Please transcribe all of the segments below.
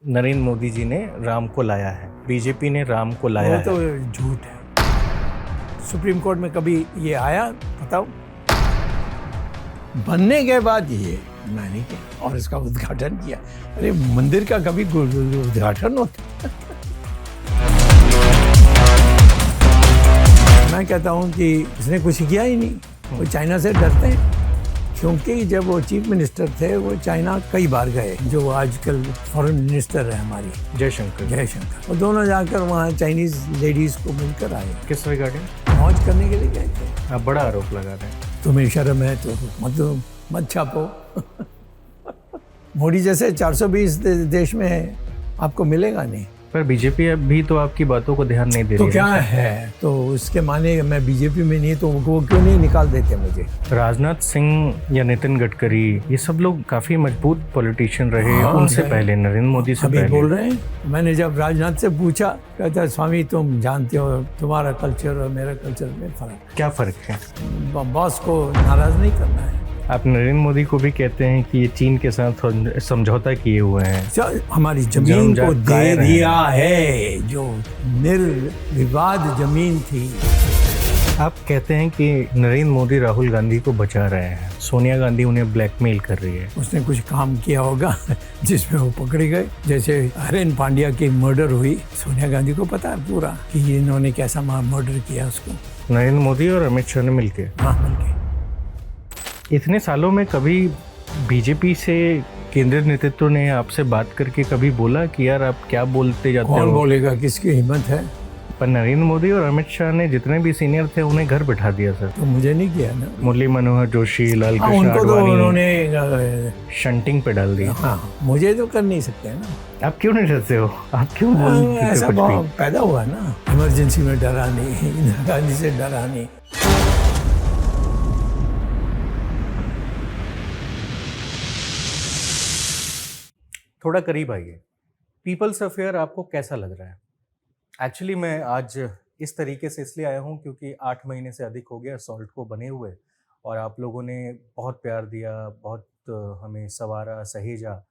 नरेंद्र मोदी जी ने राम को लाया है, बीजेपी ने राम को लाया वो तो झूठ है। सुप्रीम कोर्ट में कभी ये आया बताओ? बनने के बाद ये मैंने किया और इसका उद्घाटन किया। अरे मंदिर का कभी उद्घाटन होता? मैं कहता हूँ कि इसने कुछ किया ही नहीं। वो चाइना से डरते हैं क्योंकि जब वो चीफ मिनिस्टर थे वो चाइना कई बार गए। जो आजकल फॉरेन मिनिस्टर है हमारी जयशंकर, वो दोनों जाकर वहाँ चाइनीज लेडीज को मिलकर आए। किस रिगार्डिंग? मौज करने के लिए गए थे। आप बड़ा आरोप लगा रहे हैं। तुम्हें शर्म है तो मत छापो। मोदी जैसे 420 देश में आपको मिलेगा नहीं। पर बीजेपी अभी तो आपकी बातों को ध्यान नहीं दे रही तो क्या है? तो उसके माने मैं बीजेपी में नहीं तो वो क्यों नहीं निकाल देते मुझे? राजनाथ सिंह या नितिन गडकरी ये सब लोग काफी मजबूत पॉलिटिशियन रहे। उनसे पहले नरेंद्र मोदी से अभी पहले बोल रहे हैं। मैंने जब राजनाथ से पूछा, कहता है स्वामी तुम जानते हो तुम्हारा कल्चर और मेरा कल्चर में फर्क। क्या फर्क है? बॉस को नाराज नहीं करना है। आप नरेंद्र मोदी को भी कहते हैं कि ये चीन के साथ समझौता किए हुए हैं। हमारी जमीन को दे दिया है, जो निर्विवाद जमीन थी। आप कहते हैं कि नरेंद्र मोदी राहुल गांधी को बचा रहे हैं, सोनिया गांधी उन्हें ब्लैकमेल कर रही है। उसने कुछ काम किया होगा जिसमें वो पकड़े गए। जैसे हरेन पांड्या की मर्डर हुई, सोनिया गांधी को पता है पूरा कि इन्होंने कैसा मर्डर किया उसको। नरेंद्र मोदी और अमित शाह ने मिलके। हाँ, मिलके। इतने सालों में कभी बीजेपी से केंद्रीय नेतृत्व ने आपसे बात करके कभी बोला कि यार आप क्या बोलते जाते हो? कौन बोलेगा? किसकी हिम्मत है? पर नरेंद्र मोदी और अमित शाह ने जितने भी सीनियर थे उन्हें घर बैठा दिया सर। तो मुझे नहीं किया ना। मुरली मनोहर जोशी, लाल कृष्ण उनको तो आडवाणी उन्होंने शंटिंग पे डाल दिया। हाँ, मुझे तो कर नहीं सकते ना। आप क्यों नहीं डरते हो? आप क्यों बोलते ऐसा कुछ भी? पैदा हुआ ना। इमरजेंसी में डरा नहीं, इंदिरा गांधी से डरा नहीं। थोड़ा करीब आइए। पीपल्स अफेयर आपको कैसा लग रहा है? एक्चुअली मैं आज इस तरीके से इसलिए आया हूँ क्योंकि 8 महीने से अधिक हो गया सॉल्ट को बने हुए, और आप लोगों ने बहुत प्यार दिया, बहुत हमें संवारा, सहेजा।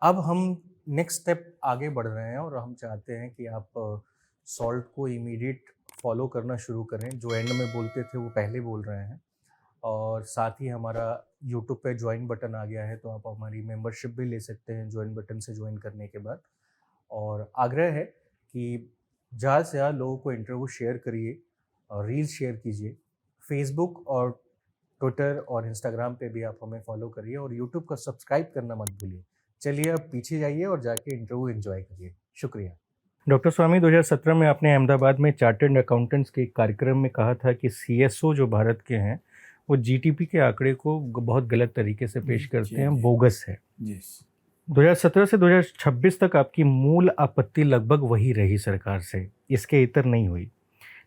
अब हम नेक्स्ट स्टेप आगे बढ़ रहे हैं और हम चाहते हैं कि आप सॉल्ट को इमीडिएट फॉलो करना शुरू करें। जो एंड में बोलते थे वो पहले बोल रहे हैं, और साथ ही हमारा यूट्यूब पे ज्वाइन बटन आ गया है, तो आप हमारी मेंबरशिप भी ले सकते हैं ज्वाइन बटन से ज्वाइन करने के बाद। और आग्रह है कि ज़्यादा से ज़्यादा लोगों को इंटरव्यू शेयर करिए और रील्स शेयर कीजिए। फेसबुक और ट्विटर और इंस्टाग्राम पे भी आप हमें फॉलो करिए, और यूट्यूब का सब्सक्राइब करना मत भूलिए। चलिए अब पीछे जाइए और जाके इंटरव्यू एंजॉय करिए। शुक्रिया। डॉक्टर स्वामी, 2017 में आपने अहमदाबाद में चार्टर्ड अकाउंटेंट्स के कार्यक्रम में कहा था कि CSO जो भारत के हैं वो GDP के आंकड़े को बहुत गलत तरीके से पेश करते हैं, बोगस है। 2017 से 2026 तक आपकी मूल आपत्ति लगभग वही रही सरकार से, इसके इतर नहीं हुई।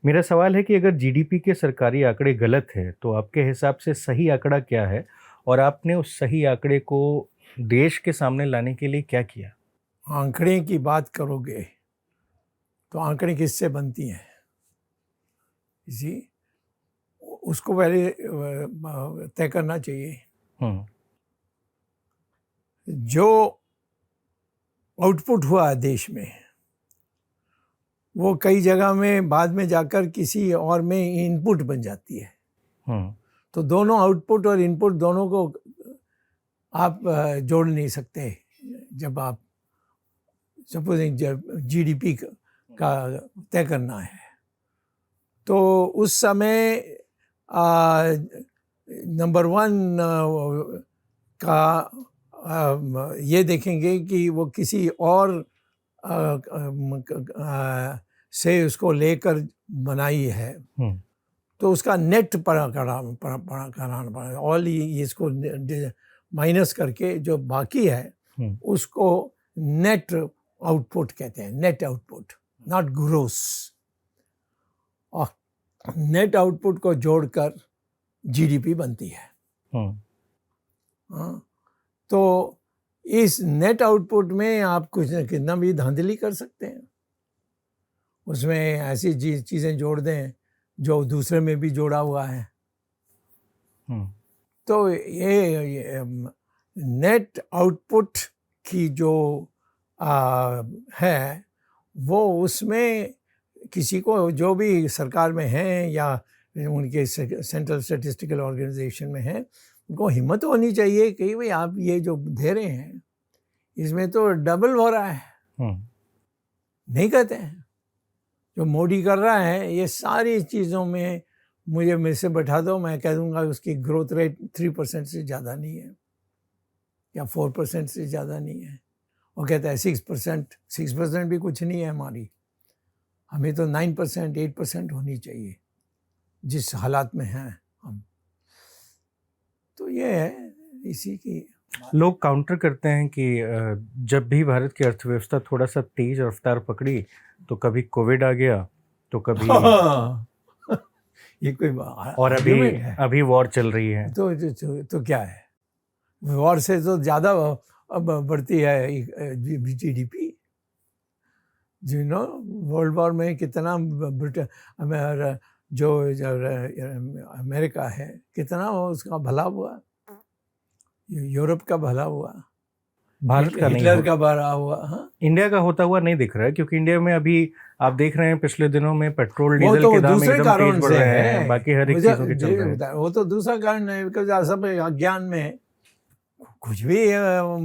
मेरा सवाल है कि अगर GDP के सरकारी आंकड़े गलत है तो आपके हिसाब से सही आंकड़ा क्या है, और आपने उस सही आंकड़े को देश के सामने लाने के लिए क्या किया? आंकड़े की बात करोगे तो आंकड़े किससे बनती हैं? उसको पहले तय करना चाहिए। जो आउटपुट हुआ देश में वो कई जगह में बाद में जाकर किसी और में इनपुट बन जाती है। तो दोनों आउटपुट और इनपुट दोनों को आप जोड़ नहीं सकते। जब आप सपोजिंग GDP का तय करना है तो उस समय नंबर 1 का ये देखेंगे कि वो किसी और से उसको लेकर बनाई है, तो उसका नेट कराना पड़ेगा। ऑल इसको माइनस करके जो बाकी है उसको नेट आउटपुट कहते हैं। Net output, not gross. और नेट आउटपुट को जोड़कर GDP बनती है। तो इस नेट आउटपुट में आप कुछ कितना भी धांधली कर सकते हैं। उसमें ऐसी चीज़ें जोड़ दें जो दूसरे में भी जोड़ा हुआ है। तो ये नेट आउटपुट की जो है, वो उसमें किसी को जो भी सरकार में हैं या उनके सेंट्रल स्टैटिस्टिकल ऑर्गेनाइजेशन में हैं, उनको हिम्मत होनी चाहिए कि भाई आप ये जो दे रहे हैं इसमें तो डबल हो रहा है। नहीं कहते हैं। जो मोदी कर रहा है ये सारी चीज़ों में मुझे मेरे से बैठा दो, मैं कह दूंगा उसकी ग्रोथ रेट 3% से ज़्यादा नहीं है या 4% से ज़्यादा नहीं है। वो कहता है 6% भी कुछ नहीं है हमारी, हमें तो 9% 8% होनी चाहिए जिस हालात में हैं हम। तो ये है इसी की। लोग काउंटर करते हैं कि जब भी भारत की अर्थव्यवस्था थोड़ा सा तेज रफ्तार पकड़ी तो कभी कोविड आ गया तो कभी ये कोई और अभी वॉर चल रही है। तो क्या है, वॉर से तो ज़्यादा अब बढ़ती है जीडीपी। वर्ल्ड वॉर में कितना जो अमेरिका है कितना उसका भला हुआ, यूरोप का भला हुआ, भारत का नहीं, हिटलर का भला हुआ। हाँ, इंडिया का होता हुआ नहीं दिख रहा है, क्योंकि इंडिया में अभी आप देख रहे हैं पिछले दिनों में पेट्रोल डीजल के दाम एकदम तेज बढ़ रहे हैं, बाकी हर एक चीजों के चल रहे हैं। वो तो दूसरा कारण है, बिकॉज सब अज्ञान में कुछ भी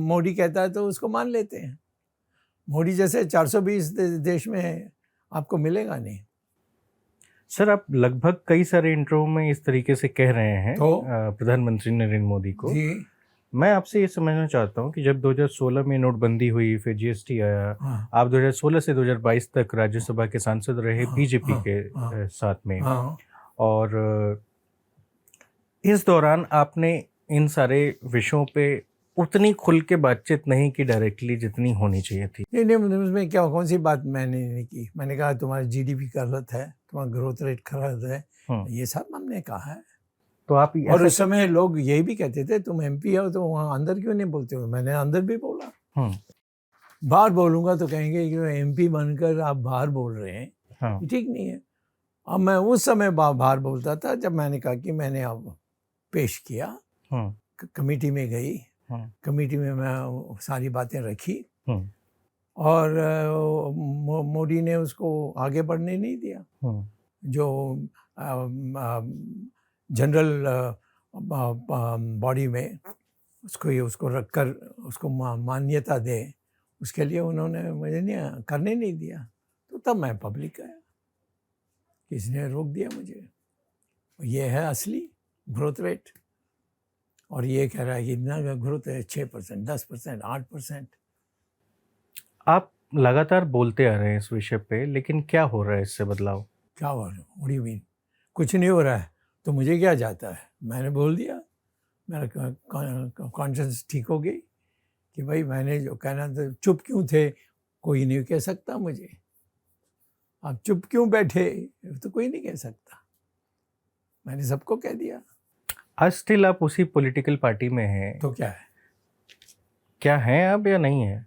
मोदी कहता है तो उसको मान लेते हैं। मोदी जैसे 420 देश में आपको मिलेगा नहीं। सर, आप लगभग कई सारे इंटरव्यू में इस तरीके से कह रहे हैं तो प्रधानमंत्री नरेंद्र मोदी को। जी, मैं आपसे ये समझना चाहता हूँ कि जब 2016 में नोटबंदी हुई, फिर जीएसटी आया, हाँ, आप 2016 से 2022 तक राज्यसभा के सांसद रहे बीजेपी के साथ में, और इस दौरान आपने इन सारे विषयों पे उतनी खुल के बातचीत नहीं की डायरेक्टली जितनी होनी चाहिए थी। नहीं, उसमें क्या कौन सी बात मैंने नहीं की। मैंने कहा तुम्हारी जीडीपी गलत है, तुम्हारा ग्रोथ रेट खराब है, ये सब हमने कहा है। तो आप और उस समय लोग यही भी कहते थे तुम एमपी हो तो वहाँ अंदर क्यों नहीं बोलते हो। मैंने अंदर भी बोला। बाहर बोलूँगा तो कहेंगे कि एमपी बनकर आप बाहर बोल रहे हैं, ठीक नहीं है। अब मैं उस समय बाहर बोलता था जब मैंने कहा कि मैंने अब पेश किया, कमेटी में गई, कमेटी में मैं सारी बातें रखी, और मोदी ने उसको आगे बढ़ने नहीं दिया। जो जनरल बॉडी में उसको रखकर उसको मान्यता दे, उसके लिए उन्होंने मुझे नहीं करने नहीं दिया। तो तब मैं पब्लिक गया, किसने रोक दिया मुझे। ये है असली ग्रोथ रेट, और ये कह रहा है कि इतना ग्रोथ है 6%, 10%, 8%। आप लगातार बोलते आ रहे हैं इस विषय पे, लेकिन क्या हो रहा है इससे बदलाव? क्या हो रहा है? What do you mean? कुछ नहीं हो रहा है तो मुझे क्या जाता है, मैंने बोल दिया, मेरा कॉन्शियंस ठीक हो गई कि भाई मैंने जो कहना था। चुप क्यों थे? कोई नहीं कह सकता मुझे। आप चुप क्यों बैठे? तो कोई नहीं कह सकता, मैंने सबको कह दिया। आज स्टिल आप उसी पॉलिटिकल पार्टी में हैं, तो क्या है? क्या हैं आप या नहीं है?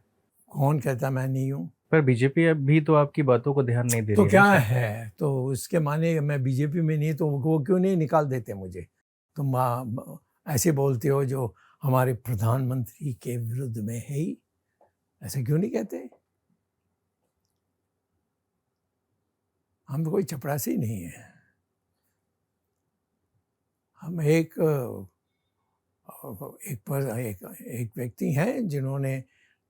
कौन कहता मैं नहीं हूँ? पर बीजेपी अभी तो आपकी बातों को ध्यान नहीं दे रही तो क्या है? तो उसके माने मैं बीजेपी में नहीं, तो वो क्यों नहीं निकाल देते मुझे? तुम ऐसे बोलते हो जो हमारे प्रधानमंत्री के विरुद्ध में है ही, ऐसे क्यों नहीं कहते? हम कोई चपरासी नहीं है। हम एक व्यक्ति हैं जिन्होंने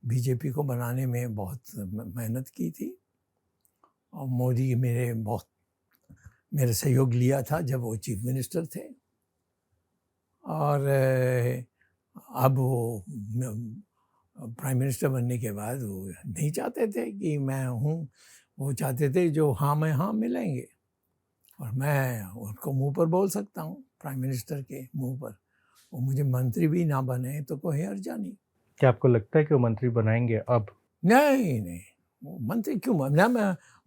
बीजेपी को बनाने में बहुत मेहनत की थी, और मोदी मेरे सहयोग लिया था जब वो चीफ मिनिस्टर थे, और अब वो प्राइम मिनिस्टर बनने के बाद वो नहीं चाहते थे कि मैं हूँ, वो चाहते थे जो हाँ में हाँ मिलेंगे, और मैं उनको मुंह पर बोल सकता हूँ, प्राइम मिनिस्टर के मुंह पर। वो मुझे मंत्री भी ना बने तो कोई हर्जा नहीं। क्या आपको लगता है कि वो मंत्री बनाएंगे अब? नहीं, वो मंत्री क्यों ना,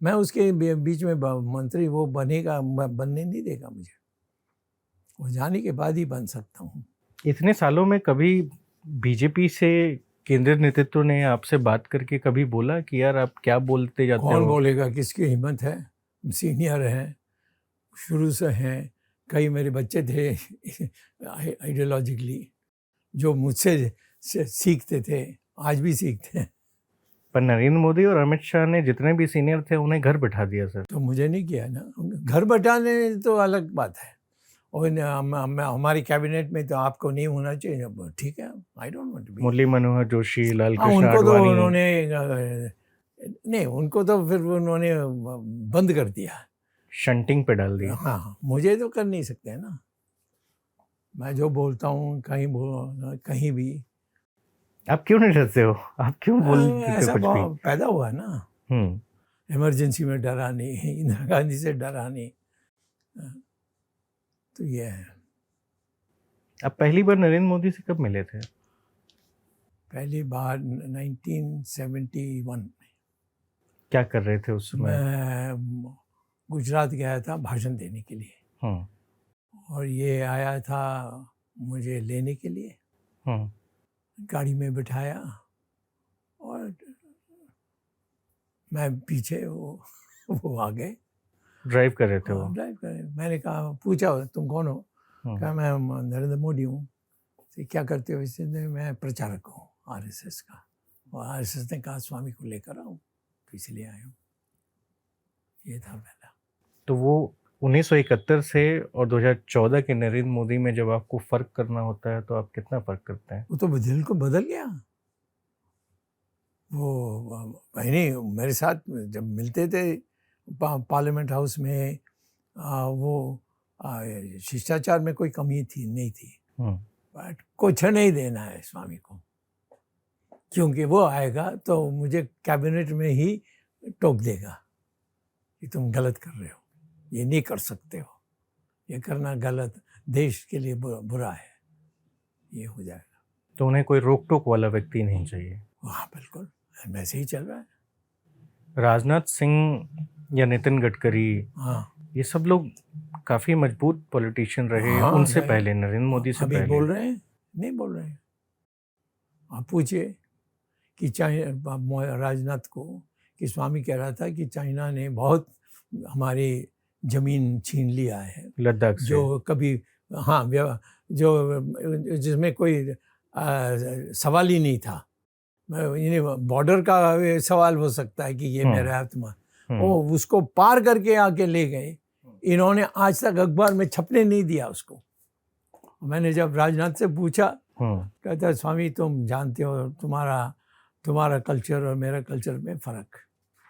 मैं उसके बीच में मंत्री वो बनेगा, बनने नहीं देगा मुझे। वो जाने के बाद ही बन सकता हूँ। इतने सालों में कभी बीजेपी से केंद्रीय नेतृत्व ने आपसे बात करके कभी बोला कि यार आप क्या बोलते जाते हो? कौन बोलेगा? किसकी हिम्मत है? सीनियर हैं, शुरू से हैं। कई मेरे बच्चे थे आइडियोलॉजिकली जो मुझसे सीखते थे, आज भी सीखते हैं। पर नरेंद्र मोदी और अमित शाह ने जितने भी सीनियर थे उन्हें घर बिठा दिया सर। तो मुझे नहीं किया ना, घर बैठाने तो अलग बात है, और हमारी कैबिनेट में तो आपको नहीं होना चाहिए, ठीक है, I don't want to be. Murli Manohar Joshi, Lal हाँ, कृष्ण उनको तो आडवाणी, उन्होंने नहीं, उनको तो फिर उन्होंने बंद कर दिया, शंटिंग पे डाल दिया। हाँ, मुझे तो कर नहीं सकते ना, मैं जो बोलता हूँ कहीं भी। आप क्यों नहीं डरते हो? आप क्यों बोल देते ऐसा हो कुछ भी? पैदा हुआ ना, इमरजेंसी में डरा नहीं, इंदिरा गांधी से डरा नहीं, तो ये है। आप पहली बार नरेंद्र मोदी से कब मिले थे? पहली बार 1971 में। क्या कर रहे थे उस समय? मैं गुजरात गया था भाषण देने के लिए, और ये आया था मुझे लेने के लिए, गाड़ी में बिठाया और मैं पीछे, वो आ गए। ड्राइव कर रहे थे वो? ड्राइव कर रहे। मैंने कहा, पूछा तुम कौन हो? कहा मैं नरेंद्र मोदी हूँ। तो क्या करते हो? इसने मैं प्रचारक हूँ आरएसएस का, और आरएसएस ने कहा स्वामी को लेकर आओ, तो इसलिए आया हूँ। ये था पहला। तो वो 1971 से और 2014 के नरेंद्र मोदी में जब आपको फर्क करना होता है तो आप कितना फर्क करते हैं? वो तो दिल को बदल गया। वो मैंने मेरे साथ जब मिलते थे पार्लियामेंट हाउस में, वो शिष्टाचार में कोई कमी नहीं थी, बट कुछ नहीं देना है स्वामी को, क्योंकि वो आएगा तो मुझे कैबिनेट में ही टोक देगा कि तुम गलत कर रहे हो, ये नहीं कर सकते हो, ये करना गलत, देश के लिए बुरा है, ये हो जाएगा। तो उन्हें कोई रोक टोक वाला व्यक्ति नहीं चाहिए? हाँ बिल्कुल, वैसे ही चल रहा है। राजनाथ सिंह या नितिन गडकरी, हाँ, ये सब लोग काफी मजबूत पॉलिटिशियन रहे। हाँ, उनसे पहले, नरेंद्र मोदी से अभी पहले। बोल रहे हैं? नहीं बोल रहे हैं। आप पूछिए कि राजनाथ को कि स्वामी कह रहा था कि चाइना ने बहुत हमारी जमीन छीन लिया है लद्दाख से, जो कभी, हाँ, जो जिसमें कोई सवाल ही नहीं था। बॉर्डर का सवाल हो सकता है कि ये मेरा है तुम्हारा, वो उसको पार करके आके ले गए। इन्होंने आज तक अखबार में छपने नहीं दिया उसको। मैंने जब राजनाथ से पूछा, कहता है स्वामी तुम जानते हो तुम्हारा कल्चर और मेरा कल्चर में फर्क।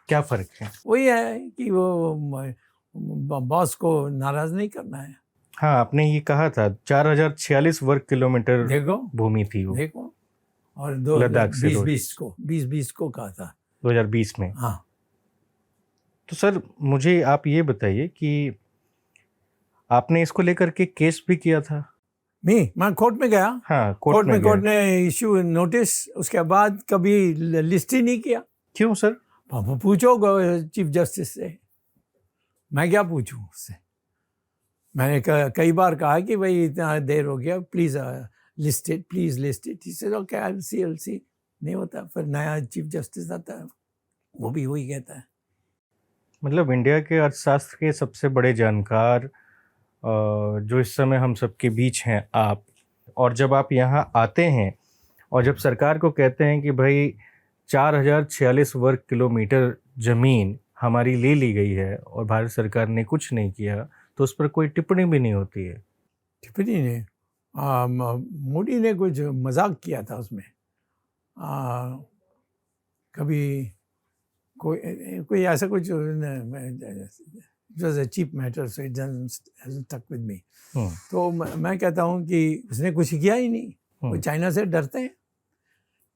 क्या फर्क है? वही है कि वो बॉस को नाराज नहीं करना है। हाँ, आपने ये कहा था 4046 वर्ग किलोमीटर देखो भूमि थी वो, देखो, और लद्दाख से 20 को कहा था 2020 में। हाँ। तो सर मुझे आप ये बताइए कि आपने इसको लेकर के केस भी किया था? मैं कोर्ट में गया। हाँ, कोर्ट ने इश्यू नोटिस, उसके बाद कभी लिस्ट ही नहीं किया। क्यों सर? पूछो चीफ जस्टिस से, मैं क्या पूछूं उससे। मैंने कई बार कहा कि भाई इतना देर हो गया, please list it, please list it. He said okay, I will see. नहीं होता, फिर नया चीफ जस्टिस आता है, वो भी वही कहता है। मतलब इंडिया के अर्थशास्त्र के सबसे बड़े जानकार जो इस समय हम सबके बीच हैं आप, और जब आप यहाँ आते हैं और जब सरकार को कहते हैं कि भाई 4046 वर्ग किलोमीटर ज़मीन हमारी ले ली गई है और भारत सरकार ने कुछ नहीं किया, तो उस पर कोई टिप्पणी भी नहीं होती है? टिप्पणी ने मोदी ने कुछ मजाक किया था उसमें, कभी कोई ऐसा कुछ, it was a cheap matter, so it hasn't stuck with me. तो मैं कहता हूँ कि उसने कुछ किया ही नहीं। वो चाइना से डरते हैं,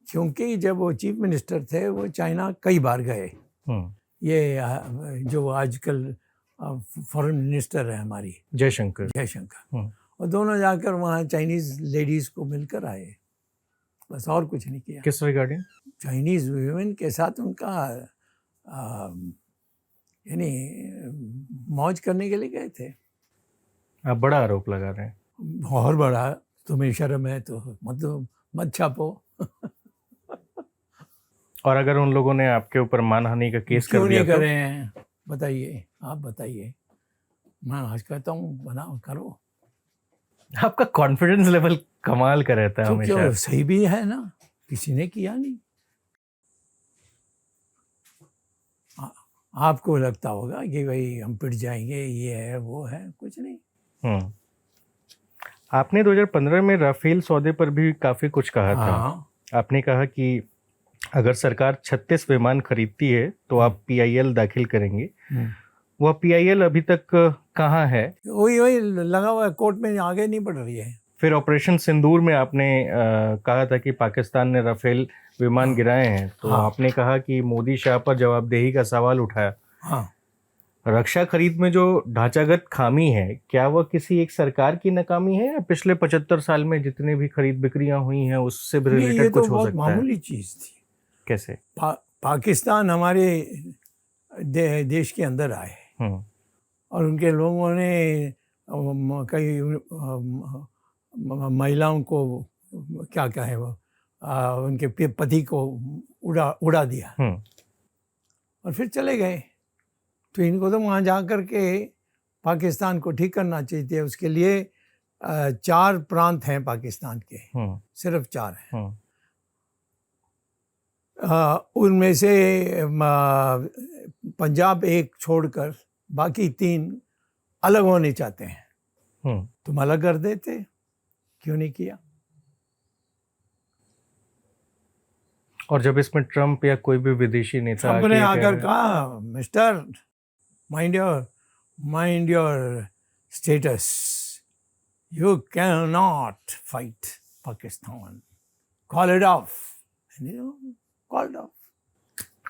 क्योंकि जब वो चीफ मिनिस्टर थे वो चाइना कई बार गए। ये जो आजकल फॉरेन मिनिस्टर है हमारी, जयशंकर, और दोनों जाकर वहाँ चाइनीज लेडीज को मिलकर आए, बस, और कुछ नहीं किया। किस रिगार्डिंग? चाइनीज वुमेन के साथ उनका यानी मौज करने के लिए गए थे। आप बड़ा आरोप लगा रहे हैं। बहुत बड़ा। तुम्हें शर्म है तो मत छापो। और अगर उन लोगों ने आपके ऊपर मानहानि का केस कर दिया, क्यों नहीं कर रहे हैं? बताइए, आप बताइए। मैं आज कहता हूँ बनाओ, करो। आपका कॉन्फिडेंस लेवल कमाल का रहता है हमेशा। सही भी है ना, किसी ने किया नहीं। आपको लगता होगा कि भाई हम पिट जाएंगे, ये है वो है, कुछ नहीं। आपने 2015 में राफेल सौदे पर भी काफी कुछ कहा था। आपने कहा कि अगर सरकार 36 विमान खरीदती है तो आप पीआईएल दाखिल करेंगे। वह पीआईएल अभी तक कहाँ है? वही लगा हुआ है, कोर्ट में आगे नहीं बढ़ रही है। फिर ऑपरेशन सिंदूर में आपने कहा था कि पाकिस्तान ने राफेल विमान गिराए हैं, तो आपने कहा कि मोदी शाह पर जवाबदेही का सवाल उठाया। रक्षा खरीद में जो ढांचागत खामी है, क्या वह किसी एक सरकार की नाकामी है या पिछले 75 साल में जितने भी खरीद बिक्रियां हुई हैं उससे भी रिलेटेड कुछ हो सकता है? मामूली चीज थी। कैसे? पाकिस्तान हमारे देश के अंदर आए और उनके लोगों ने कई महिलाओं को क्या कहे वो उनके पति को उड़ा दिया और फिर चले गए। तो इनको तो वहाँ जा कर के पाकिस्तान को ठीक करना चाहिए। उसके लिए 4 प्रांत हैं पाकिस्तान के, सिर्फ 4 हैं। उनमें से पंजाब एक छोड़कर बाकी 3 अलग होने चाहते हैं। तुम अलग कर देते, क्यों नहीं किया? और जब इसमें ट्रम्प या कोई भी विदेशी नेता ने आकर कहा, mister mind your status, you can not fight Pakistan, call it of. Called off.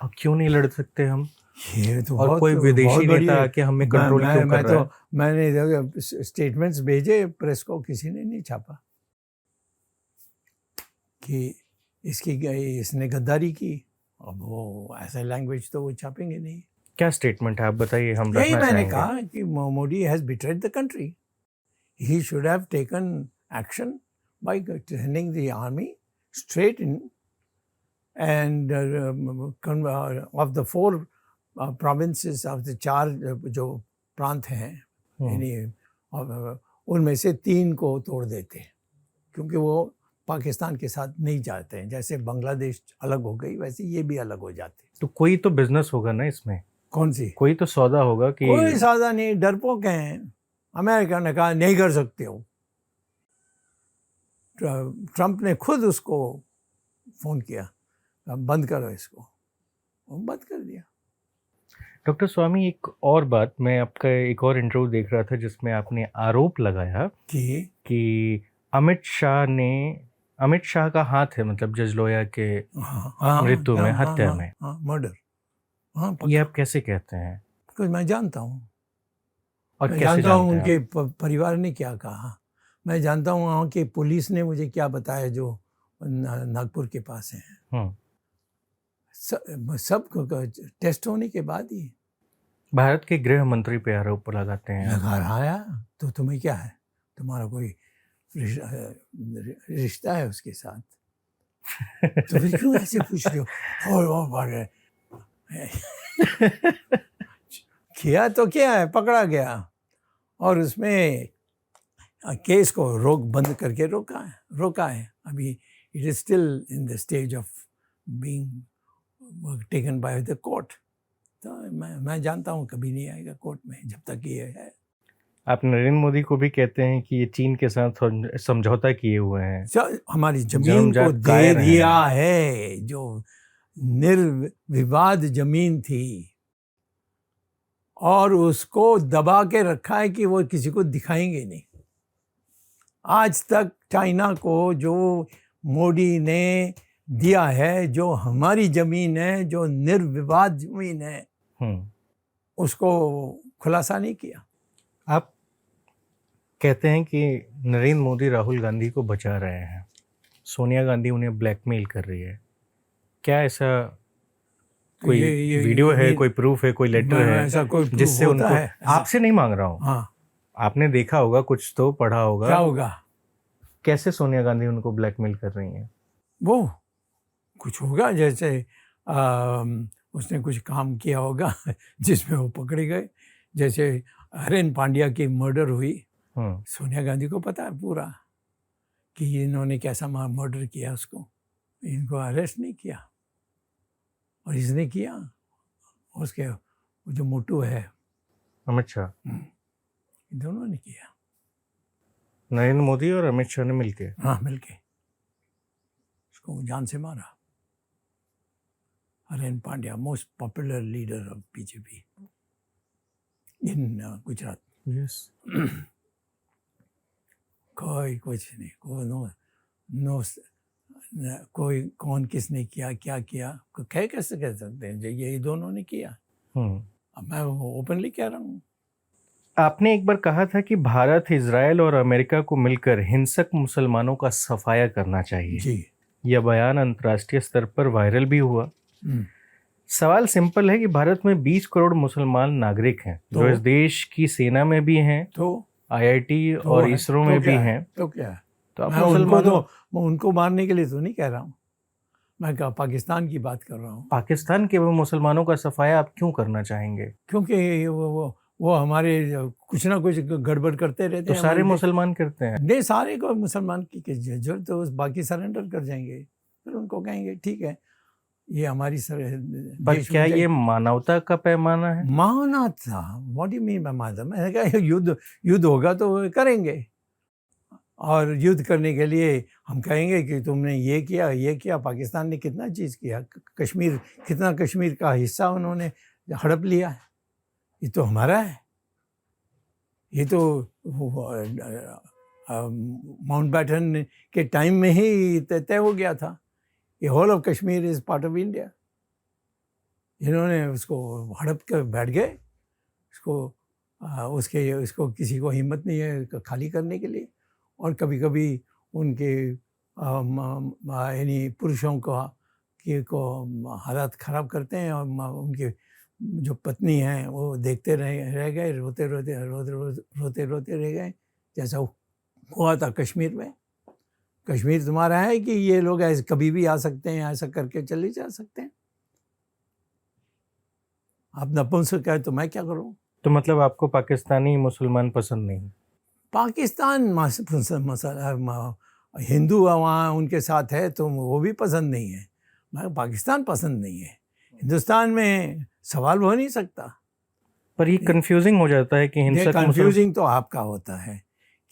अब क्यों नहीं लड़ सकते हम? ये तो और कोई विदेशी नेता आके हमें कंट्रोल क्यों कर रहा है? मैंने स्टेटमेंट्स भेजे प्रेस को, किसी ने नहीं छापा कि इसने गद्दारी की। अब वो ऐसा लैंग्वेज तो वो छापेंगे नहीं। क्या स्टेटमेंट है, आप बताइए, हम यही मैंने कहा कि Modi has betrayed the country, he should have taken action by sending the army straight in and of the 4 provinces of the 4 जो प्रांत हैं, उनमें से 3 को तोड़ देते, क्योंकि वो पाकिस्तान के साथ नहीं जाते हैं। जैसे बांग्लादेश अलग हो गई, वैसे ये भी अलग हो जाते। तो कोई तो बिजनेस होगा ना इसमें? कौन सी? कोई तो सौदा होगा कि? कोई सौदा नहीं, डरपोक हैं। अमेरिका ने कहा नहीं कर सकते हो। ट्रंप ने खुद उसको फोन किया, बंद करो इसको, बंद कर दिया। डॉक्टर स्वामी, एक और बात, मैं आपका एक और इंटरव्यू देख रहा था जिसमें आपने आरोप लगाया कि अमित शाह का हाथ है, मतलब जज लोया के मृत्यु में, हत्या में, मर्डर। ये आप कैसे कहते हैं? कुछ मैं जानता हूँ, और मैं कैसे जानता हूँ जानते हैं उनके परिवार ने क्या कहा, मैं जानता हूँ वहाँ की पुलिस ने मुझे क्या बताया, जो नागपुर के पास है। सब टेस्ट होने के बाद ही भारत के गृह मंत्री पे आरोप लगाते हैं। लगा रहा है, तो तुम्हें क्या है, तुम्हारा कोई रिश्ता है उसके साथ? तो फिर क्यों ऐसे पूछ रहे हो? किया तो क्या है, पकड़ा गया और उसमें केस को बंद करके रोका है। अभी it is still in the stage of being taken by the court. तो मैं जानता हूँ कभी नहीं आएगा कोर्ट में जब तक ये है। आप नरेंद्र मोदी को भी कहते हैं कि ये चीन के साथ समझौता किए हुए हैं, हमारी जमीन को दे दिया है, जो निर्विवाद जमीन थी, और उसको दबा के रखा है कि वो किसी को दिखाएंगे नहीं। आज तक चाइना को जो मोदी ने दिया है, जो हमारी जमीन है, जो निर्विवाद जमीन है, उसको खुलासा नहीं किया। आप कहते हैं कि नरेंद्र मोदी राहुल गांधी को बचा रहे हैं, सोनिया गांधी उन्हें ब्लैकमेल कर रही है, क्या ऐसा कोई वीडियो है, कोई प्रूफ है, कोई लेटर है ऐसा कोई जिससे उनको? आपसे नहीं मांग रहा हूँ। हाँ, आपने देखा होगा, कुछ तो पढ़ा होगा। क्या होगा? कैसे सोनिया गांधी उनको ब्लैकमेल कर रही हैं? वो कुछ होगा, जैसे उसने कुछ काम किया होगा जिसमें वो पकड़े गए। जैसे हरेन पांड्या की मर्डर हुई, सोनिया गांधी को पता है पूरा कि इन्होंने कैसा मर्डर किया उसको। इनको अरेस्ट नहीं किया और इसने किया, उसके वो जो मोटू है अमित शाह, दोनों ने किया। नरेंद्र मोदी और अमित शाह ने मिलके। हाँ, मिलके उसको जान से मारा। हरेन Pandya, most popular leader of BJP in Gujarat. Yes. कोई कुछ नहीं, कोई नो कोई कौन किसने किया, क्या किया, कैसे कह सकते हैं ये दोनों ने किया। अब मैं ओपनली कह रहा हूँ। आपने एक बार कहा था कि भारत, इजराइल और अमेरिका को मिलकर हिंसक मुसलमानों का सफाया करना चाहिए। जी। यह बयान अंतर्राष्ट्रीय स्तर पर वायरल भी हुआ। सवाल सिंपल है कि भारत में 20 करोड़ मुसलमान नागरिक हैं जो इस देश की सेना में भी हैं, तो आईआईटी और इसरो में भी हैं। तो क्या है? तो आप उनको मारने के लिए तो नहीं कह रहा हूँ, मैं पाकिस्तान की बात कर रहा हूँ। पाकिस्तान के वो मुसलमानों का सफाया आप क्यों करना चाहेंगे? क्योंकि वो हमारे कुछ ना कुछ गड़बड़ करते रहते हैं। तो सारे मुसलमान करते हैं? नहीं, सारे को मुसलमान की जरूरत तो बाकी सरेंडर कर जाएंगे, फिर उनको कहेंगे ठीक है ये हमारी पर क्या ये मानवता का पैमाना है? मानवता, what do you mean by मानवता? मैंने कहा युद्ध होगा तो करेंगे, और युद्ध करने के लिए हम कहेंगे कि तुमने ये किया। पाकिस्तान ने कितना चीज़ किया, कितना कश्मीर का हिस्सा उन्होंने हड़प लिया है, ये तो हमारा है। ये तो माउंटबेटन के टाइम में ही तय हो गया था, ये whole of Kashmir is part of India. इन्होंने उसको हड़प कर बैठ गए, उसको किसी को हिम्मत नहीं है खाली करने के लिए। और कभी कभी उनके यानी पुरुषों को हालात ख़राब करते हैं, और उनके जो पत्नी हैं वो देखते रह गए, रोते रोते रह गए, जैसा हुआ था कश्मीर में। कश्मीर तुम्हारा है कि ये लोग ऐसे कभी भी आ सकते हैं, ऐसा करके चले जा सकते हैं। आप नपुंसक है तो मैं क्या करूं? तो मतलब आपको पाकिस्तानी मुसलमान पसंद नहीं? पाकिस्तान हिंदू वहाँ उनके साथ है तो वो भी पसंद नहीं है, मैं पाकिस्तान पसंद नहीं है। हिंदुस्तान में सवाल हो नहीं सकता। पर ये कंफ्यूजिंग हो जाता है कि हिंसक कंफ्यूजिंग तो आपका होता है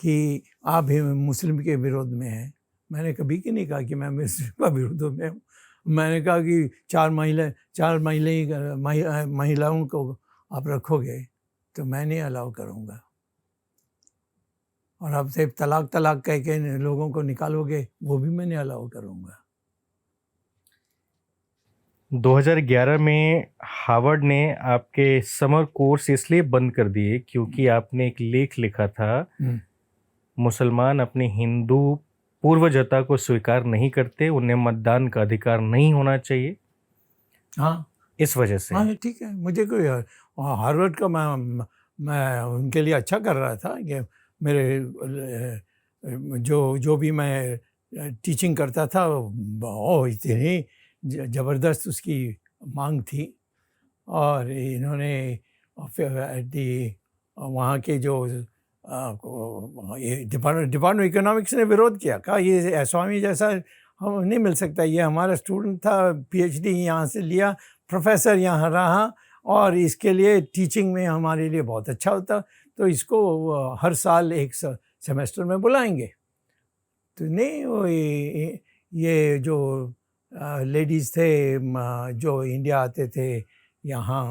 कि आप मुस्लिम के विरोध में हैं। मैंने कभी की नहीं कहा कि मैं मुस्लिम का विरोध में हूँ। मैंने कहा कि चार महिलाओं को आप रखोगे तो मैं नहीं अलाउ करूँगा, और आप सिर्फ तलाक कह के लोगों को निकालोगे वो भी मैं नहीं अलाउ करूँगा। 2011 में हार्वर्ड ने आपके समर कोर्स इसलिए बंद कर दिए क्योंकि आपने एक लेख लिखा था, मुसलमान अपने हिंदू पूर्वजता को स्वीकार नहीं करते, उन्हें मतदान का अधिकार नहीं होना चाहिए। हाँ, इस वजह से। हाँ ठीक है, मुझे कोई हार्वर्ड का मैं उनके लिए अच्छा कर रहा था कि मेरे जो भी मैं टीचिंग करता था इतनी ज़बरदस्त उसकी मांग थी, और इन्होंने वहाँ के जो डिपार्टमेंट इकोनॉमिक्स ने विरोध किया, कहा ये स्वामी जैसा हम नहीं मिल सकता, ये हमारा स्टूडेंट था, पीएचडी यहाँ से लिया, प्रोफेसर यहाँ रहा, और इसके लिए टीचिंग में हमारे लिए बहुत अच्छा होता, तो इसको हर साल एक सेमेस्टर में बुलाएंगे। तो नहीं, वो ये जो लेडीज़ थे जो इंडिया आते थे यहाँ,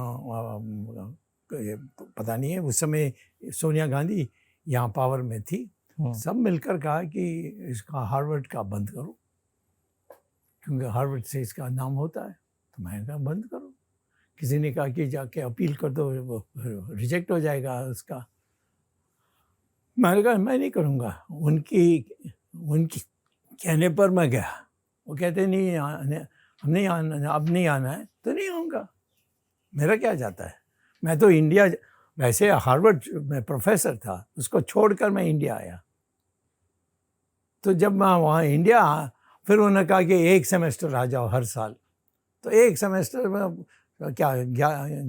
पता नहीं है उस समय सोनिया गांधी यहाँ पावर में थी, सब मिलकर कहा कि इसका हार्वर्ड का बंद करो, क्योंकि हार्वर्ड से इसका नाम होता है। तो मैंने कहा बंद करो। किसी ने कहा कि जाके अपील कर दो, वो रिजेक्ट हो जाएगा उसका। मैंने कहा मैं नहीं करूँगा, उनकी कहने पर मैं गया। वो कहते नहीं हम नहीं आना, अब नहीं आना है तो नहीं आऊँगा, मेरा क्या जाता है। मैं तो इंडिया, वैसे हार्वर्ड में प्रोफेसर था, उसको छोड़कर मैं इंडिया आया। तो जब मैं वहाँ इंडिया, फिर उन्होंने कहा कि एक सेमेस्टर आ जाओ हर साल, तो एक सेमेस्टर में क्या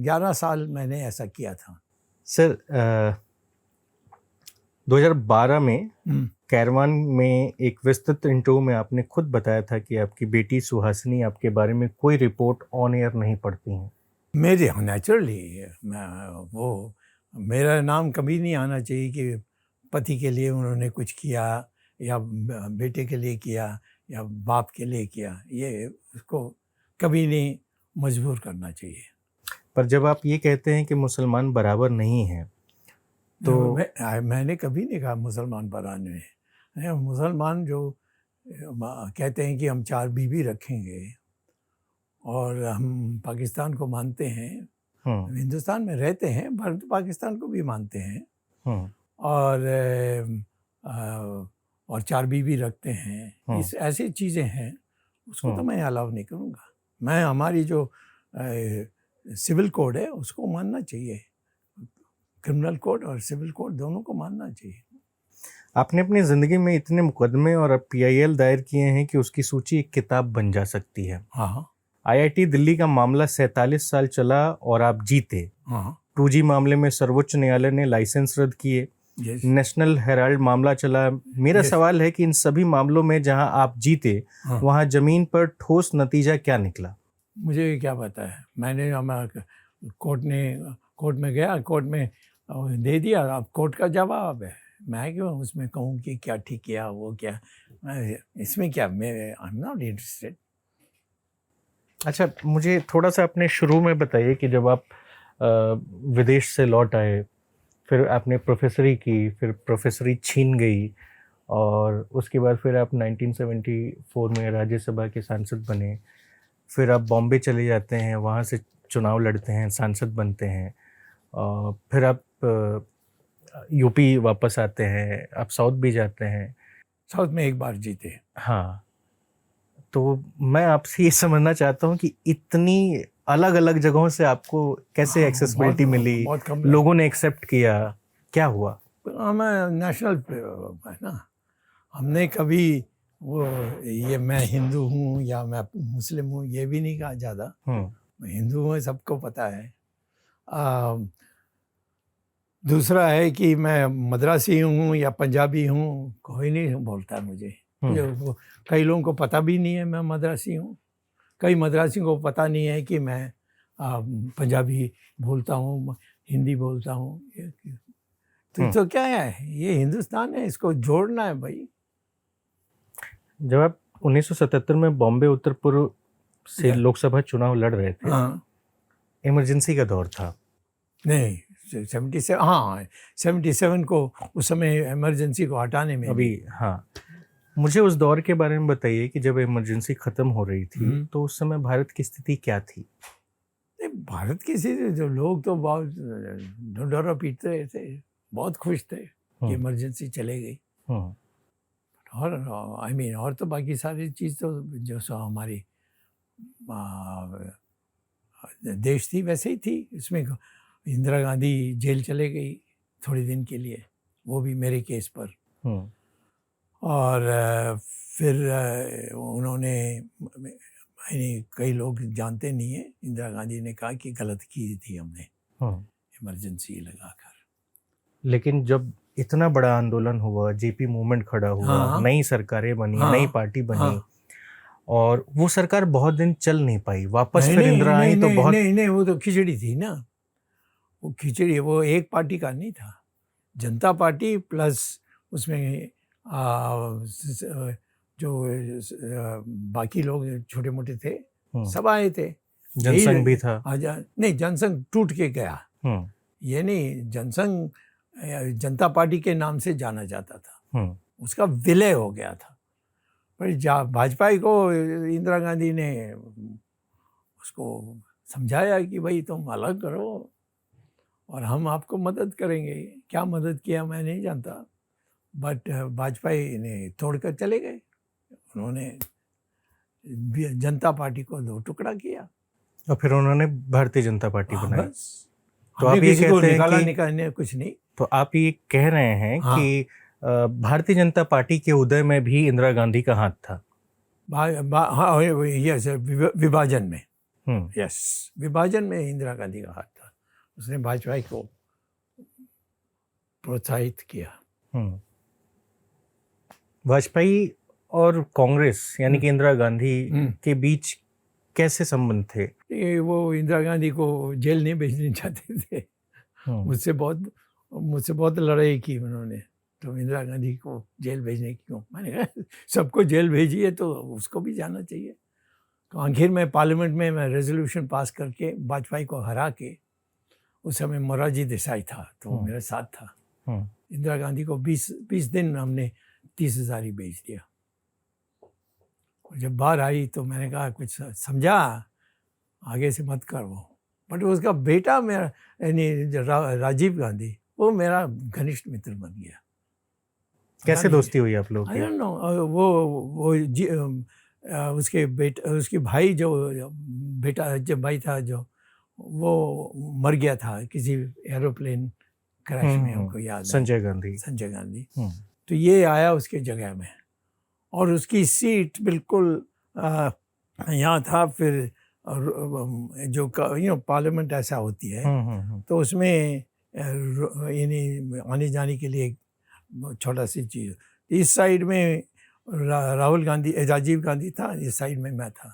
11 साल मैंने ऐसा किया था। सर 2012 में कैरवान में एक विस्तृत इंटरव्यू में आपने खुद बताया था कि आपकी बेटी सुहासिनी आपके बारे में कोई रिपोर्ट ऑन एयर नहीं पढ़ती हैं। मेरे यहाँ नेचुरली वो मेरा नाम कभी नहीं आना चाहिए कि पति के लिए उन्होंने कुछ किया या बेटे के लिए किया या बाप के लिए किया, ये उसको कभी नहीं मजबूर करना चाहिए। पर जब आप ये कहते हैं कि मुसलमान बराबर नहीं हैं तो मैंने कभी नहीं कहा मुसलमान बराबर नहीं। मुसलमान जो कहते हैं कि हम 4 बीवी रखेंगे और हम पाकिस्तान को मानते हैं, हिंदुस्तान में रहते हैं पर पाकिस्तान को भी मानते हैं और 4 बीवी रखते हैं, इस ऐसी चीज़ें हैं, उसको तो मैं अलाउ नहीं करूँगा। मैं हमारी जो सिविल कोड है उसको मानना चाहिए, क्रिमिनल कोड और सिविल कोड दोनों को मानना चाहिए। आपने अपनी ज़िंदगी में इतने मुकदमे और PIL दायर किए हैं कि उसकी सूची एक किताब बन जा सकती है। हाँ। IIT दिल्ली का मामला 47 साल चला और आप जीते। 2G मामले में सर्वोच्च न्यायालय ने लाइसेंस रद्द किए। नेशनल हेराल्ड मामला चला। मेरा सवाल है कि इन सभी मामलों में जहां आप जीते वहां जमीन पर ठोस नतीजा क्या निकला? मुझे क्या पता है, मैंने हमारा कोर्ट में गया, कोर्ट में दे दिया, अब कोर्ट का जवाब है, मैं क्यों उसमें कहूँ कि क्या ठीक किया वो क्या, इसमें क्या, मैं आई एम नॉट इंटरेस्टेड। अच्छा, मुझे थोड़ा सा अपने शुरू में बताइए कि जब आप विदेश से लौट आए, फिर आपने प्रोफेसरी की, फिर प्रोफेसरी छीन गई और उसके बाद फिर आप 1974 में राज्यसभा के सांसद बने, फिर आप बॉम्बे चले जाते हैं, वहाँ से चुनाव लड़ते हैं, सांसद बनते हैं, फिर आप यूपी वापस आते हैं, आप साउथ भी जाते हैं। साउथ में एक बार जीते। हाँ, तो मैं आपसे ये समझना चाहता हूँ कि इतनी अलग अलग जगहों से आपको कैसे एक्सेसिबिलिटी मिली, लोगों ने एक्सेप्ट किया, क्या हुआ? हमें नेशनल है ना, हमने कभी वो ये मैं हिंदू हूँ या मैं मुस्लिम हूँ ये भी नहीं कहा ज़्यादा। मैं हिंदू हूँ, सबको पता है। दूसरा है कि मैं मद्रासी हूँ या पंजाबी हूँ, कोई नहीं बोलता मुझे। कई लोगों को पता भी नहीं है मैं मद्रासी हूँ, कई मद्रासियों को पता नहीं है कि मैं पंजाबी बोलता हूँ, हिंदी बोलता हूँ। तो क्या है, ये हिंदुस्तान है, इसको जोड़ना है भाई। जब आप 1977 में बॉम्बे उत्तर पूर्व से लोकसभा चुनाव लड़ रहे थे, इमरजेंसी का दौर था। नहीं, 77 को उस समय इमरजेंसी को हटाने में अभी। हाँ, मुझे उस दौर के बारे में बताइए कि जब इमरजेंसी खत्म हो रही थी तो उस समय भारत की स्थिति क्या थी? भारत की स्थिति, जो लोग तो बहुत ढिंढोरा पीटते थे, बहुत खुश थे कि इमरजेंसी चले गई। और आई मीन और तो बाकी सारी चीज़ तो जो सो हमारी देश थी वैसे ही थी। इसमें इंदिरा गांधी जेल चले गई थोड़े दिन के लिए, वो भी मेरे केस पर। और फिर उन्होंने, कई लोग जानते नहीं हैं, इंदिरा गांधी ने कहा कि गलत की थी हमने इमरजेंसी लगाकर। लेकिन जब इतना बड़ा आंदोलन हुआ, जेपी मूवमेंट खड़ा हुआ, नई सरकारें बनी, नई पार्टी बनी, और वो सरकार बहुत दिन चल नहीं पाई, वापस फिर इंदिरा आई तो बहुत नहीं, वो तो खिचड़ी थी ना, वो खिचड़ी, वो एक पार्टी का नहीं था, जनता पार्टी प्लस उसमें जो बाकी लोग छोटे मोटे थे सब आए थे। जनसंघ भी था। नहीं, जनसंघ टूट के गया, ये नहीं, जनसंघ जनता पार्टी के नाम से जाना जाता था, उसका विलय हो गया था। पर भाजपा को इंदिरा गांधी ने उसको समझाया कि भाई तुम अलग करो और हम आपको मदद करेंगे। क्या मदद किया मैं नहीं जानता, बट वाजपेयी ने तोड़कर चले गए। उन्होंने जनता पार्टी को 2 टुकड़ा किया और फिर उन्होंने भारतीय जनता पार्टी बनाई। बस, तो आप ये कहते हैं कि निकालने कुछ नहीं। तो आप ये कह रहे हैं कि भारतीय जनता पार्टी के उदय में भी इंदिरा गांधी का हाथ था? यस, विभाजन में, यस, विभाजन में इंदिरा गांधी का हाथ था। उसने वाजपेयी को प्रोत्साहित किया। वाजपेयी और कांग्रेस यानी कि इंदिरा गांधी के बीच कैसे संबंध थे? ये वो इंदिरा गांधी को जेल नहीं भेजना चाहते थे। मुझसे बहुत लड़ाई की उन्होंने, तो इंदिरा गांधी को जेल भेजने की क्यों? मैंने कहा सबको जेल भेजिए तो उसको भी जाना चाहिए। तो आखिर में पार्लियामेंट में मैं रेजोल्यूशन पास करके वाजपेयी को हरा के, उस समय मोरारजी देसाई था तो वो मेरे साथ था, इंदिरा गांधी को 20 दिन हमने 30,000 ही भेज दिया। और जब बाहर आई तो मैंने कहा कुछ समझा, आगे से मत कर वो। बट उसका बेटा मेरा यानी राजीव गांधी, वो मेरा घनिष्ठ मित्र बन गया। कैसे दोस्ती हुई आप लोगों आई की? डोंट नो, वो उसकी भाई जो बेटा जब भाई था जो वो मर गया था किसी एरोप्लेन क्रैश में, हमको याद है, संजय गांधी। तो ये आया उसके जगह में, और उसकी सीट बिल्कुल यहाँ था। फिर जो पार्लियामेंट ऐसा होती है तो उसमें यानी आने जाने के लिए छोटा सी चीज़, इस साइड में राजीव गांधी था, इस साइड में मैं था।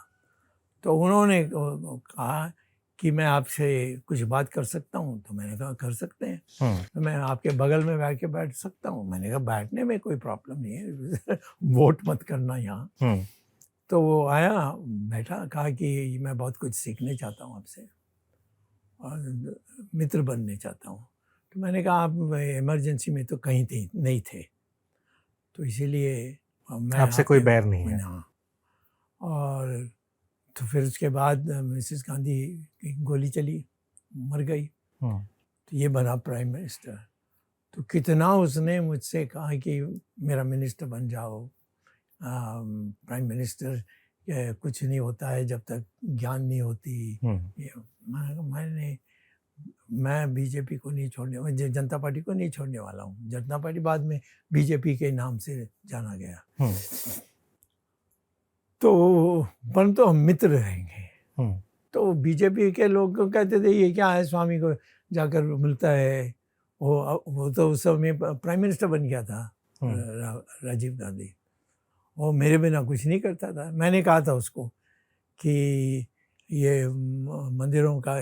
तो उन्होंने कहा कि मैं आपसे कुछ बात कर सकता हूँ, तो मैंने कहा कर सकते हैं। तो मैं आपके बगल में बैठ सकता हूँ? मैंने कहा बैठने में कोई प्रॉब्लम नहीं है, वोट मत करना यहाँ। तो वो आया, बैठा, कहा कि मैं बहुत कुछ सीखने चाहता हूँ आपसे और मित्र बनने चाहता हूँ। तो मैंने कहा आप इमरजेंसी में तो कहीं नहीं थे, तो इसीलिए मैं आपसे कोई बैर नहीं है। हाँ। और तो फिर उसके बाद मिसेस गांधी की गोली चली, मर गई, तो ये बना प्राइम मिनिस्टर। तो कितना उसने मुझसे कहा कि मेरा मिनिस्टर बन जाओ, प्राइम मिनिस्टर कुछ नहीं होता है जब तक ज्ञान नहीं होती। मैं बीजेपी को नहीं छोड़ने, जनता पार्टी को नहीं छोड़ने वाला हूँ। जनता पार्टी बाद में बीजेपी के नाम से जाना गया। तो परंतु हम मित्र रहेंगे। तो बीजेपी के लोग कहते थे ये क्या है, स्वामी को जाकर मिलता है। वो तो उस समय प्राइम मिनिस्टर बन गया था, राजीव गांधी। वो मेरे बिना कुछ नहीं करता था। मैंने कहा था उसको कि ये मंदिरों का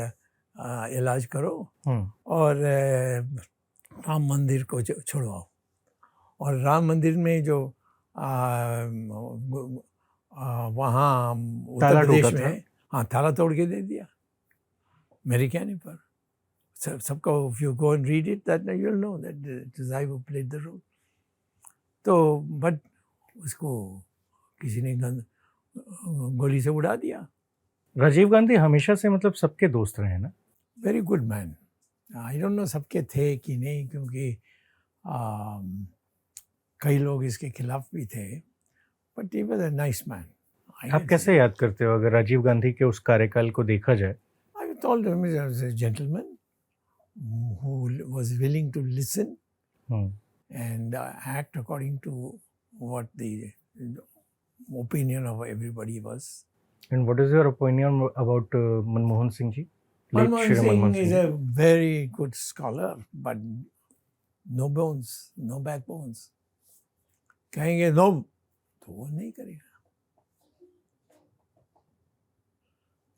इलाज करो और राम मंदिर को छुड़वाओ। और राम मंदिर में जो वहाँ उत्तर प्रदेश में ताला तोड़ के दे दिया मेरे कहने पर। सबको if you go and read it, that you'll know that it is I who played the role. तो बट उसको किसी ने गोली से उड़ा दिया। राजीव गांधी हमेशा से मतलब सबके दोस्त रहे ना? Very good man. I don't know सबके थे कि नहीं, क्योंकि कई लोग इसके खिलाफ भी थे, but he was a nice man. आप कैसे याद करते हो अगर राजीव गांधी के उस कार्यकाल को देखा जाए? I told him he was a gentleman who was willing to listen and act according to what the opinion of everybody was. And what is your opinion about Manmohan Singh ji? Manmohan Singh is a very good scholar, but no bones, no backbones. कहेंगे no तो वो नहीं करेगा।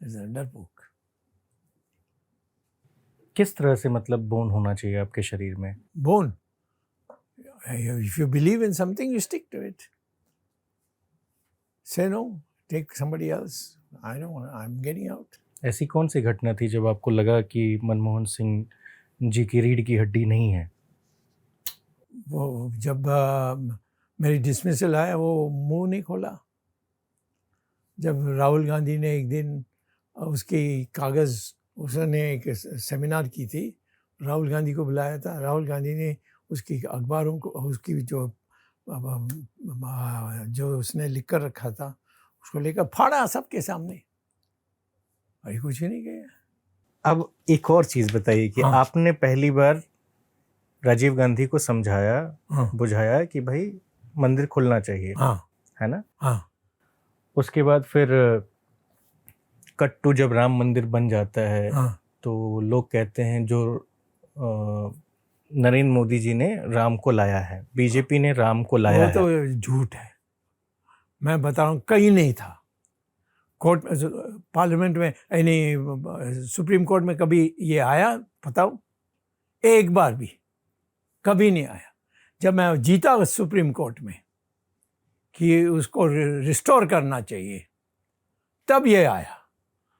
Is a डरपोक। किस तरह से मतलब बोन होना चाहिए आपके शरीर में? Bone, if you believe in something, you stick to it. Say no, take somebody else. I don't want, I'm getting out. ऐसी कौन सी घटना थी जब आपको लगा कि मनमोहन सिंह जी की रीढ़ की हड्डी नहीं है? वो जब मेरी डिसमिसल आया, वो मुंह नहीं खोला। जब राहुल गांधी ने एक दिन उसकी कागज़, उसने एक सेमिनार की थी, राहुल गांधी को बुलाया था। राहुल गांधी ने उसकी अखबारों को, उसकी जो उसने लिख कर रखा था उसको लेकर फाड़ा सबके सामने, अरे कुछ ही नहीं गया। अब एक और चीज़ बताइए कि आपने पहली बार राजीव गांधी को समझाया, बुझाया कि भाई मंदिर खुलना चाहिए, है ना? उसके बाद फिर कट्टू जब राम मंदिर बन जाता है तो लोग कहते हैं जो नरेंद्र मोदी जी ने राम को लाया है, बीजेपी ने राम को लाया है। वो तो झूठ है। मैं बता रहा हूँ, कहीं नहीं था, कोर्ट में, पार्लियामेंट में, यानी सुप्रीम कोर्ट में कभी ये आया बताओ? एक बार भी कभी नहीं आया। जब मैं जीता सुप्रीम कोर्ट में कि उसको रिस्टोर करना चाहिए, तब ये आया।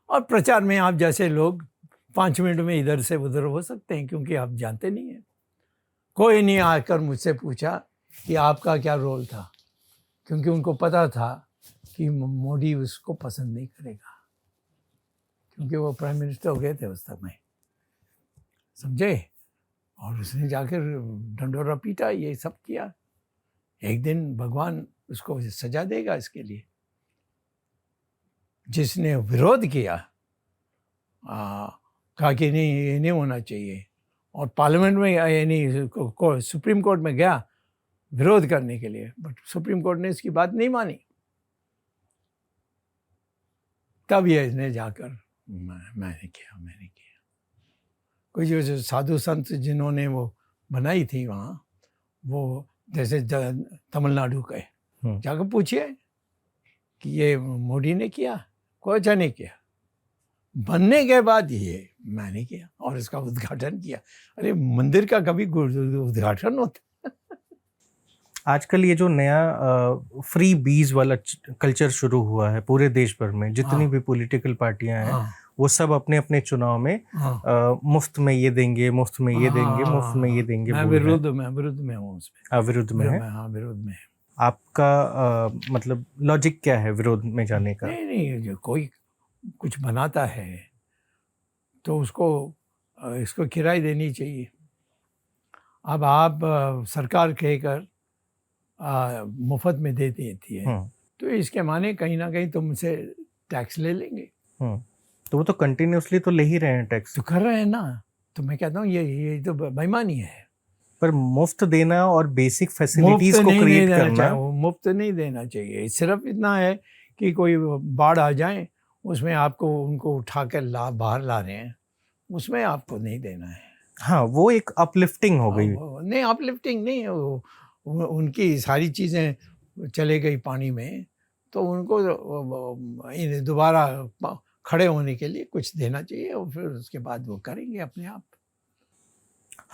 और प्रचार में आप जैसे लोग 5 मिनट में इधर से उधर हो सकते हैं, क्योंकि आप जानते नहीं हैं। कोई नहीं आकर मुझसे पूछा कि आपका क्या रोल था, क्योंकि उनको पता था कि मोदी उसको पसंद नहीं करेगा, क्योंकि वो प्राइम मिनिस्टर हो गए थे उस समय, समझे। और उसने जाकर डंडोरा पीटा, ये सब किया। एक दिन भगवान उसको सजा देगा इसके लिए। जिसने विरोध किया, कहा कि नहीं ये नहीं होना चाहिए, और पार्लियामेंट में यानी सुप्रीम कोर्ट में गया विरोध करने के लिए, बट सुप्रीम कोर्ट ने इसकी बात नहीं मानी। तब ये इसने जाकर मैंने किया। कुछ जो साधु संत जिन्होंने वो बनाई थी वहाँ, वो जैसे तमिलनाडु के, जाकर पूछिए कि ये मोदी ने किया, कोई अच्छा नहीं किया। बनने के बाद ये मैंने किया और इसका उद्घाटन किया। अरे मंदिर का कभी उद्घाटन होता? आजकल ये जो नया फ्री बीज वाला कल्चर शुरू हुआ है पूरे देश भर में, जितनी भी पॉलिटिकल पार्टियां हैं, वो सब अपने अपने चुनाव में मुफ्त में ये देंगे, मुफ्त में ये देंगे, मुफ्त में ये देंगे। मैं विरुद्ध में हूँ उसमें। विरुद्ध में है? हाँ, विरोध में। आपका मतलब लॉजिक क्या है विरोध में जाने का? नहीं, जो कोई कुछ बनाता है तो उसको इसको किराए देनी चाहिए। अब आप सरकार कहकर मुफ्त में दे देती है, तो इसके माने कहीं ना कहीं तुमसे टैक्स ले लेंगे। तो वो तो कंटिन्यूसली तो ले ही रहे हैं टैक्स। तो कर रहे हैं ना। तो मैं कहता हूँ ये तो बेईमानी है। पर मुफ्त देना और बेसिक फैसिलिटीज को क्रिएट करना, मुफ्त नहीं देना चाहिए। सिर्फ इतना है कि कोई बाढ़ आ जाए, उसमें आपको उनको उठा कर बाहर ला रहे हैं, उसमें आपको नहीं देना है। हाँ, वो एक अपलिफ्टिंग हो गई। नहीं, अपलिफ्टिंग नहीं, उनकी सारी चीज़ें चले गई पानी में, तो उनको दोबारा खड़े होने के लिए कुछ देना चाहिए, और फिर उसके बाद वो करेंगे अपने आप।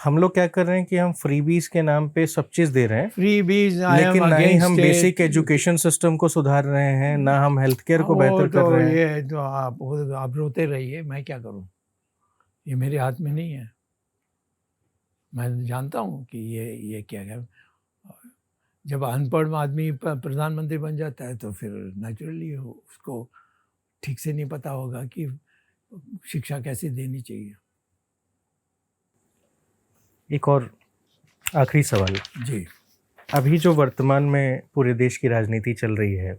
हम लोग क्या कर रहे हैं कि हम फ्रीबीज के नाम पे सब चीज दे रहे हैं, फ्रीबीज, लेकिन ना ही हम बेसिक एजुकेशन सिस्टम को सुधार रहे हैं, ना हम हेल्थ केयर को बेहतर कर रहे हैं। ये तो आप रोते रहिए, मैं क्या करूं, ये मेरे हाथ में नहीं है। मैं जानता हूं कि ये क्या है। जब अनपढ़ आदमी प्रधानमंत्री बन जाता है तो फिर नेचुरली उसको ठीक से नहीं पता होगा कि शिक्षा कैसे देनी चाहिए। एक और आखिरी सवाल जी। अभी जो वर्तमान में पूरे देश की राजनीति चल रही है,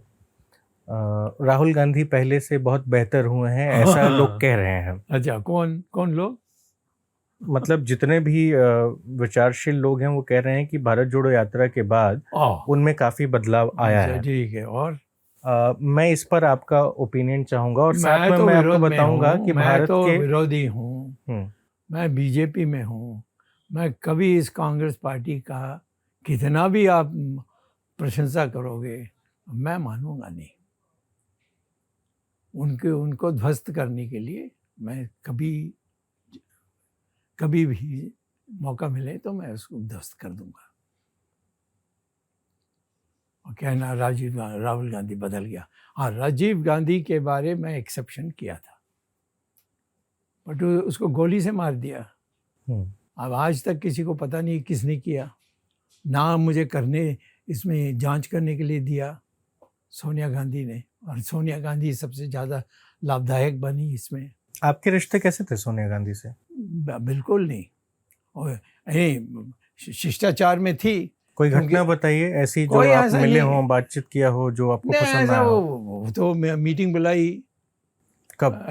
राहुल गांधी पहले से बहुत बेहतर हुए हैं, ऐसा लोग कह रहे हैं। अच्छा, कौन लोग? मतलब जितने भी विचारशील लोग हैं वो कह रहे हैं कि भारत जोड़ो यात्रा के बाद उनमें काफी बदलाव आया है। ठीक है। और मैं इस पर आपका ओपिनियन चाहूंगा, और साथ में मैं आपको बताऊंगा कि भारत के विरोधी हूँ। मैं बीजेपी में हूँ। मैं कभी इस कांग्रेस पार्टी का कितना भी आप प्रशंसा करोगे, मैं मानूंगा नहीं। उनको ध्वस्त करने के लिए मैं कभी भी मौका मिले तो मैं उसको ध्वस्त कर दूंगा। और कहना राहुल गांधी बदल गया। हाँ, राजीव गांधी के बारे में एक्सेप्शन किया था, बट उसको गोली से मार दिया। अब आज तक किसी को पता नहीं किसने किया, ना मुझे इसमें जांच करने के लिए दिया सोनिया गांधी ने, और सोनिया गांधी सबसे ज़्यादा लाभदायक बनी इसमें। आपके रिश्ते कैसे थे सोनिया गांधी से? बिल्कुल नहीं। और शिष्टाचार में थी। कोई घटना बताइए ऐसी जो आप मिले हो, बातचीत किया हो, जो आपको पसंद आया हो। वो तो मीटिंग बुलाई। कब?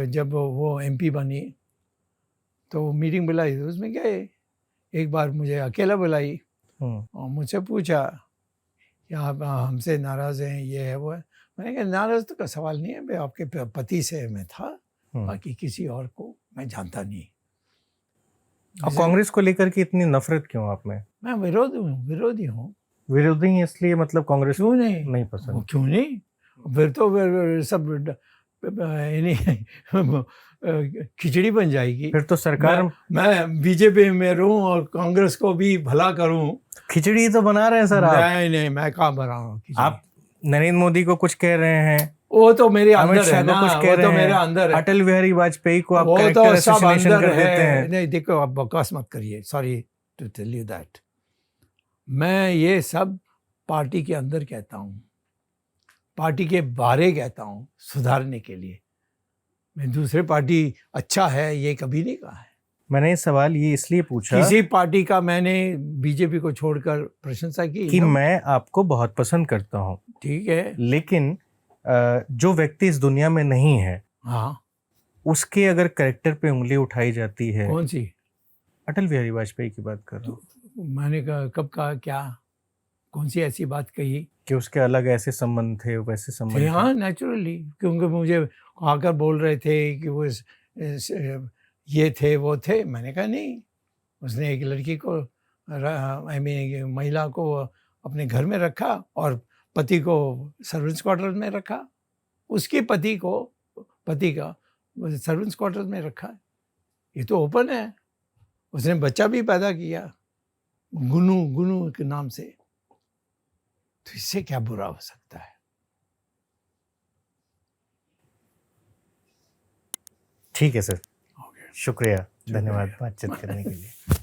जब वो एमपी बनी तो मीटिंग बुलाई, उसमें गए। एक बार मुझे अकेला बुलाई और मुझसे पूछा कि आप हमसे नाराज़ हैं, ये है वो है। मैंने कहा नाराज़ तो का सवाल नहीं है, मैं आपके पति से मैं था, बाकी किसी और को मैं जानता नहीं। और कांग्रेस को लेकर के इतनी नफरत क्यों आप में? मैं विरोधी हूँ। विरोधी इसलिए, मतलब कांग्रेस क्यों नहीं पसंद? क्यों नहीं? फिर तो फिर सब इन्हीं खिचड़ी बन जाएगी। फिर तो सरकार मैं बीजेपी में रहूं और कांग्रेस को भी भला करूं। खिचड़ी तो बना रहे हैं सर आप। नहीं, मैं कहाँ बना हूँ खिचड़ी। आप नरेंद्र मोदी को कुछ कह रहे हैं, वो तो मेरे अमित अंदर शाह है को ना, कुछ कह वो रहे तो मेरे हैं, अंदर है। अटल बिहारी वाजपेयी को आप वो कैरेक्टर तो सब असोसिनेशन अंदर कर देते हैं। नहीं देखो, आप बकवास मत करिए, sorry to tell you that. मैं ये सब पार्टी के अंदर कहता हूँ, पार्टी के बारे कहता हूँ सुधारने के लिए। मैं दूसरे पार्टी अच्छा है ये कभी नहीं कहा है। मैंने ये सवाल ये इसलिए पूछा किसी पार्टी का मैंने बीजेपी को छोड़कर प्रशंसा की कि मैं आपको बहुत पसंद करता हूँ, ठीक है, लेकिन जो व्यक्ति इस दुनिया में नहीं है, हाँ, उसके अगर कैरेक्टर पे उंगली उठाई जाती है। कौन सी? अटल बिहारी वाजपेयी की बात कर रहा हूँ। मैंने कब कहा, क्या कौन सी ऐसी बात कही कि उसके अलग ऐसे संबंध थे, वैसे संबंध थे। हाँ, नेचुरली, क्योंकि मुझे आकर बोल रहे थे कि वो ये थे वो थे। मैंने कहा नहीं, उसने एक लड़की को आई मीन महिला को अपने घर में रखा और पति को सर्वेंट्स क्वार्टर में रखा। उसके पति का सर्वेंट्स क्वार्टर में रखा। ये तो ओपन है। उसने बच्चा भी पैदा किया गुनू के नाम से। तो इससे क्या बुरा हो सकता है? ठीक है सर, शुक्रिया, धन्यवाद बातचीत करने के लिए।